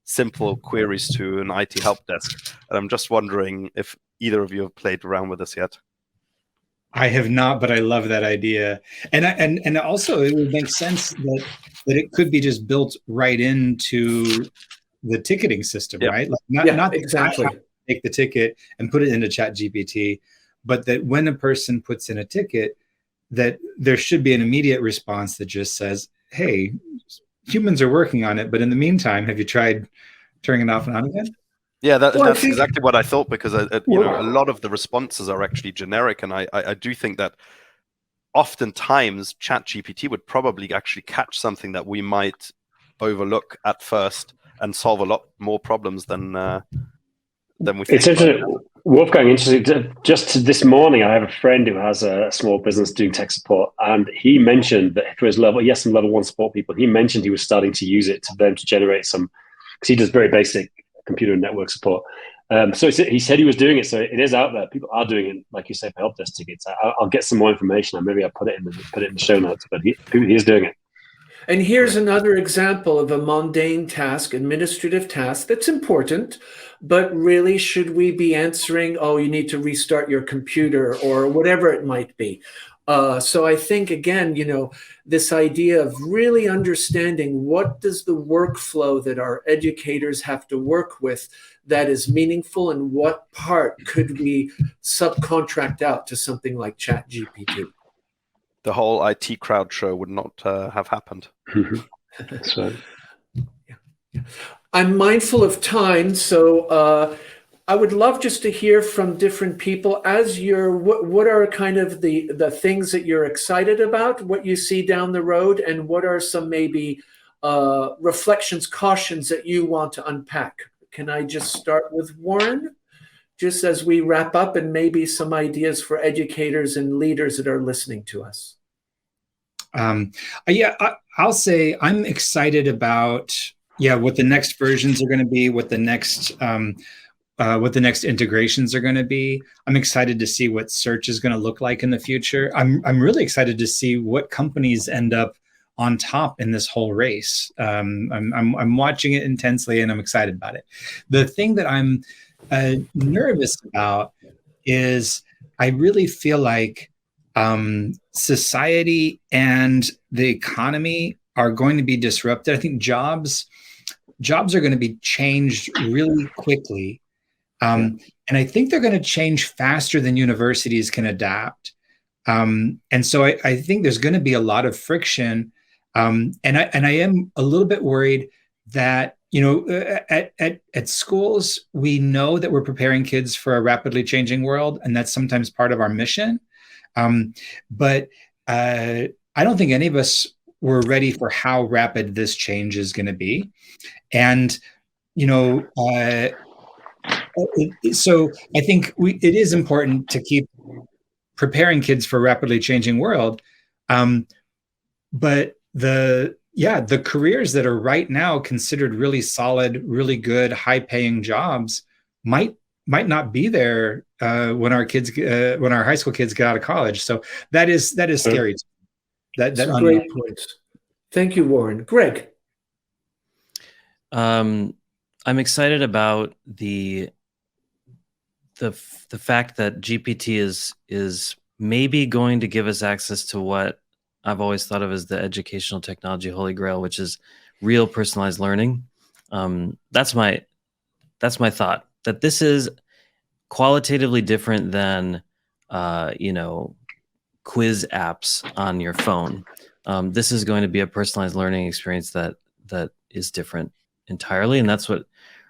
simple queries to an IT help desk. And I'm just wondering if either of you have played around with this yet. I have not, but I love that idea. And also it would make sense that it could be just built right into the ticketing system, right? Like not exactly. Take the ticket and put it into ChatGPT, but that when a person puts in a ticket, that there should be an immediate response that just says, hey, humans are working on it, but in the meantime, have you tried turning it off and on again? Yeah, that's exactly what I thought, because a lot of the responses are actually generic, and I do think that oftentimes ChatGPT would probably actually catch something that we might overlook at first and solve a lot more problems than we think. It's interesting, Wolfgang. Interesting. Just this morning, I have a friend who has a small business doing tech support, and he mentioned that for his level, some level 1 support people, he mentioned he was starting to use it to them to generate some, because he does very basic computer and network support. So he said he was doing it. So it is out there. People are doing it, like you say, for help desk tickets. I'll get some more information, and maybe I'll put it in the show notes. But he is doing it. And here's another example of a mundane task, administrative task, that's important, but really, should we be answering, oh, you need to restart your computer, or whatever it might be? So I think, again, this idea of really understanding what does the workflow that our educators have to work with that is meaningful, and what part could we subcontract out to something like ChatGPT? The whole IT crowd show would not have happened. That's right. Yeah. I'm mindful of time, so I would love just to hear from different people as what are kind of the things that you're excited about, what you see down the road, and what are some maybe reflections, cautions that you want to unpack. Can I just start with Warren, just as we wrap up, and maybe some ideas for educators and leaders that are listening to us? I'll say I'm excited about what the next versions are going to be, what the next integrations are going to be. I'm excited to see what search is going to look like in the future. I'm really excited to see what companies end up on top in this whole race. I'm watching it intensely, and I'm excited about it. The thing that I'm nervous about is I really feel like society and the economy are going to be disrupted. I think jobs are going to be changed really quickly. And I think they're going to change faster than universities can adapt. And so I think there's going to be a lot of friction. And I am a little bit worried that, at schools, we know that we're preparing kids for a rapidly changing world, and that's sometimes part of our mission. But I don't think any of us were ready for how rapid this change is going to be. And So I think it is important to keep preparing kids for a rapidly changing world. But the careers that are right now considered really solid, really good, high-paying jobs might not be there when our high school kids get out of college. So that is scary. That's some great points. Thank you, Warren. Greg. I'm excited about the fact that GPT is maybe going to give us access to what I've always thought of as the educational technology holy grail, which is real personalized learning. That's my thought, that this is qualitatively different than quiz apps on your phone. This is going to be a personalized learning experience that is different entirely, and that's what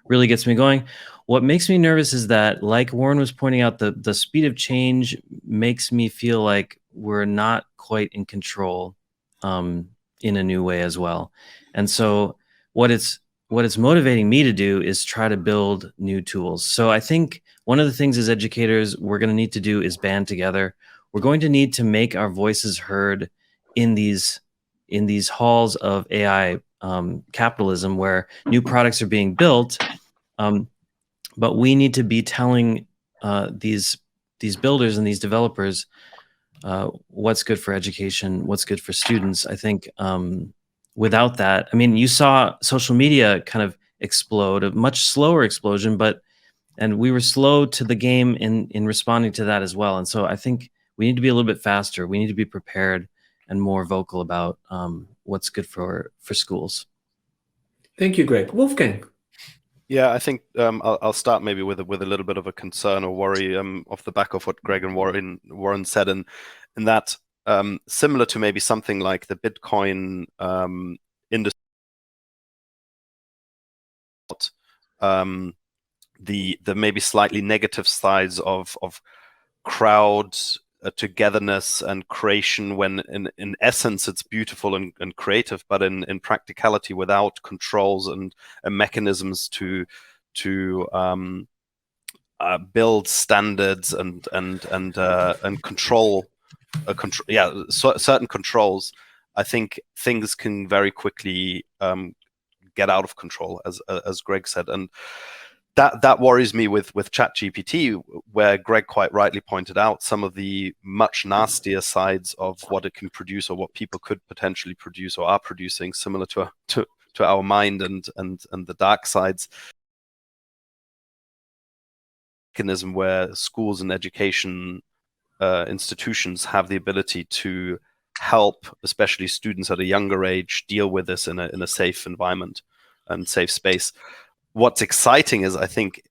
really gets me going. What makes me nervous is that, like Warren was pointing out, the speed of change makes me feel like we're not quite in control in a new way as well. And so what it's motivating me to do is try to build new tools. So I think one of the things as educators we're going to need to do is band together. We're going to need to make our voices heard in these halls of AI capitalism, where new products are being built. But we need to be telling these builders and these developers what's good for education, what's good for students. I think without that, I mean, you saw social media kind of explode, a much slower explosion, and we were slow to the game in responding to that as well. And so I think we need to be a little bit faster. We need to be prepared and more vocal about what's good for schools. Thank you, Greg. Wolfgang. Yeah, I think I'll start maybe with a little bit of a concern or worry off the back of what Greg and Warren said, and that similar to maybe something like the Bitcoin industry, the maybe slightly negative sides of crowd togetherness and creation, when in essence it's beautiful and creative, but in practicality, without controls and mechanisms to build standards and control certain controls, I think things can very quickly get out of control, as Greg said. And that worries me with ChatGPT, where Greg quite rightly pointed out some of the much nastier sides of what it can produce, or what people could potentially produce or are producing, similar to our mind and the dark sides. Mechanism where schools and education institutions have the ability to help, especially students at a younger age, deal with this in a safe environment and safe space. What's exciting is, I think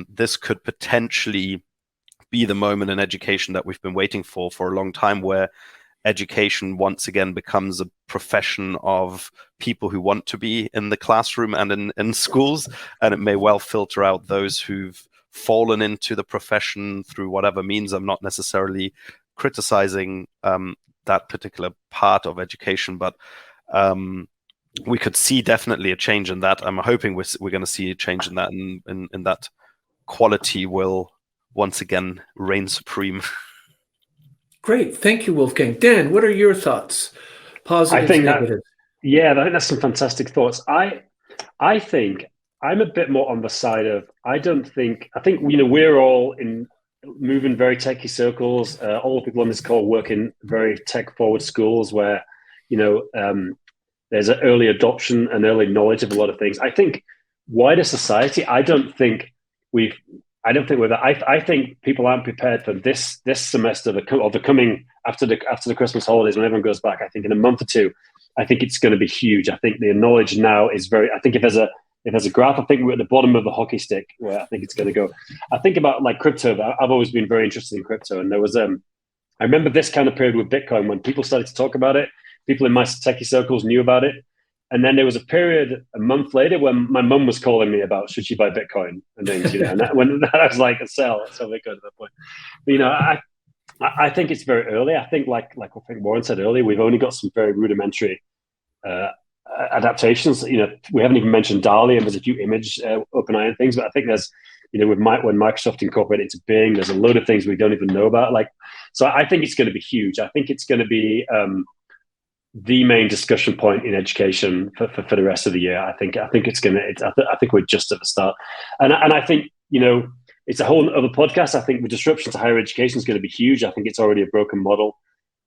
this could potentially be the moment in education that we've been waiting for a long time, where education once again becomes a profession of people who want to be in the classroom and in schools, and it may well filter out those who've fallen into the profession through whatever means. I'm not necessarily criticizing that particular part of education, but we could see definitely a change in that. I'm hoping we're going to see a change in that, and that quality will once again reign supreme. Great. Thank you, Wolfgang. Dan, what are your thoughts? Positives, negatives? I think that's some fantastic thoughts. I think I'm a bit more on the side of, I think we're all moving very techie circles. All the people on this call work in very tech forward schools where, there's an early adoption and early knowledge of a lot of things. I think wider society, I don't think we're there. I think people aren't prepared for this semester or the coming after the Christmas holidays, when everyone goes back. I think in a month or two, I think it's going to be huge. I think the knowledge now is I think if there's a graph, I think we're at the bottom of the hockey stick where I think it's going to go. I think about like crypto. I've always been very interested in crypto, and there was I remember this kind of period with Bitcoin when people started to talk about it. People in my techie circles knew about it. And then there was a period a month later when my mum was calling me about, should she buy Bitcoin? And then, and when I was like, sell Bitcoin at that point. But, I think it's very early. I think like Warren said earlier, we've only got some very rudimentary adaptations. We haven't even mentioned DALL-E, and there's a few image OpenAI and things, but I think there's, when Microsoft incorporated into Bing, there's a load of things we don't even know about. So I think it's going to be huge. I think it's going to be the main discussion point in education for the rest of the year. I think it's going to. I think we're just at the start, and I think it's a whole other podcast. I think the disruption to higher education is going to be huge. I think it's already a broken model.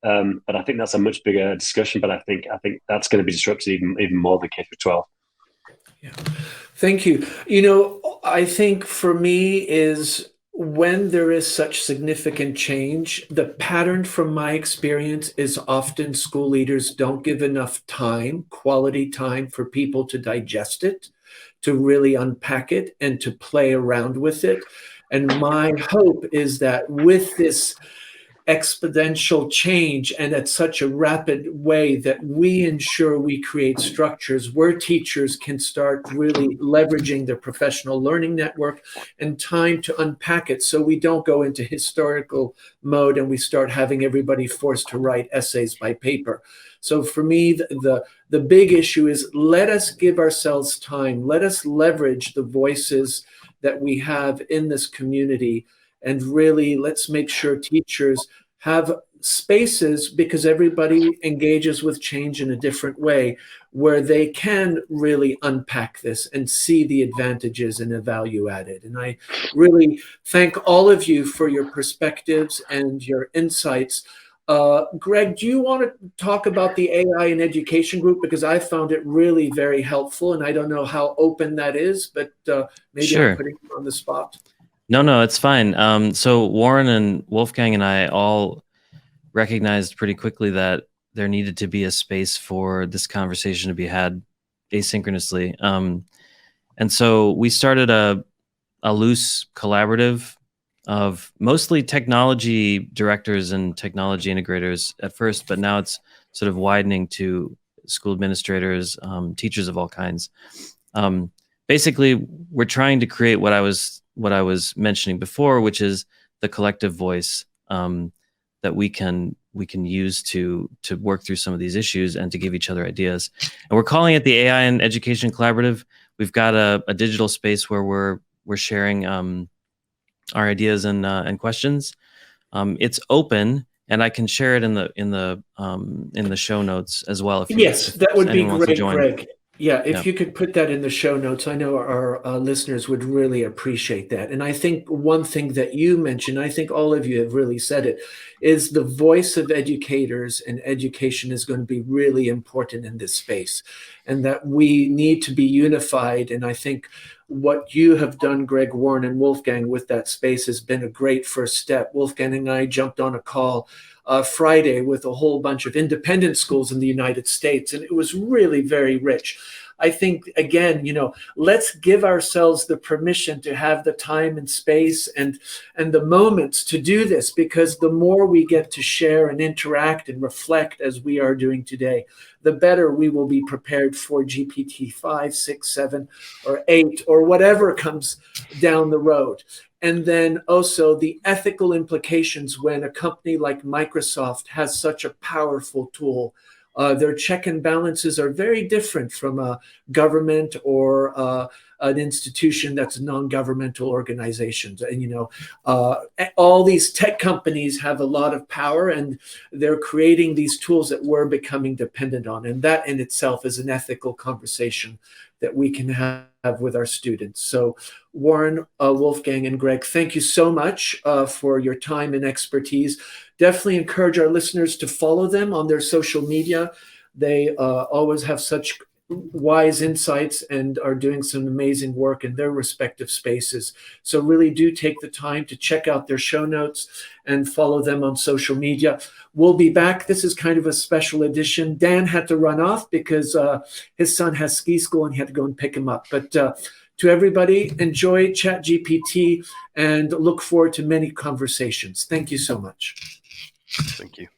But I think that's a much bigger discussion. But I think that's going to be disrupted even more than K-12. Yeah, thank you. I think for me is when there is such significant change, the pattern from my experience is often school leaders don't give enough time, quality time, for people to digest it, to really unpack it, and to play around with it. And my hope is that with this exponential change and at such a rapid way, that we ensure we create structures where teachers can start really leveraging their professional learning network and time to unpack it, so we don't go into historical mode and we start having everybody forced to write essays by paper. So for me, the big issue is, let us give ourselves time. Let us leverage the voices that we have in this community, and really let's make sure teachers have spaces, because everybody engages with change in a different way, where they can really unpack this and see the advantages and the value added. And I really thank all of you for your perspectives and your insights. Greg, do you want to talk about the AI in Education group? Because I found it really very helpful, and I don't know how open that is, but maybe Sure. I'm putting you on the spot. No, it's fine. So Warren and Wolfgang and I all recognized pretty quickly that there needed to be a space for this conversation to be had asynchronously. And so we started a loose collaborative of mostly technology directors and technology integrators at first, but now it's sort of widening to school administrators, teachers of all kinds. Basically, we're trying to create what I was mentioning before, which is the collective voice that we can use to work through some of these issues and to give each other ideas. And we're calling it the AI in Education Collaborative. We've got a digital space where we're sharing our ideas and questions. It's open, and I can share it in the show notes as well. Yes, that would be great, Greg. Yeah, if Yeah. you could put that in the show notes, I know our listeners would really appreciate that. And I think one thing that you mentioned, I think all of you have really said it, is the voice of educators and education is going to be really important in this space, and that we need to be unified. And I think what you have done, Greg, Warren, and Wolfgang, with that space has been a great first step. Wolfgang and I jumped on a call Friday with a whole bunch of independent schools in the United States, and it was really very rich. I think, again, let's give ourselves the permission to have the time and space and the moments to do this, because the more we get to share and interact and reflect as we are doing today, the better we will be prepared for GPT 5, 6, 7, or 8, or whatever comes down the road. And then also the ethical implications when a company like Microsoft has such a powerful tool. Their check and balances are very different from a government or an institution that's non-governmental organizations. And, all these tech companies have a lot of power, and they're creating these tools that we're becoming dependent on. And that in itself is an ethical conversation that we can have with our students. So Warren, Wolfgang, and Greg, thank you so much for your time and expertise. Definitely encourage our listeners to follow them on their social media. They always have such wise insights and are doing some amazing work in their respective spaces. So really do take the time to check out their show notes and follow them on social media. We'll be back. This is kind of a special edition. Dan had to run off because his son has ski school and he had to go and pick him up. But to everybody, enjoy ChatGPT and look forward to many conversations. Thank you so much. Thank you.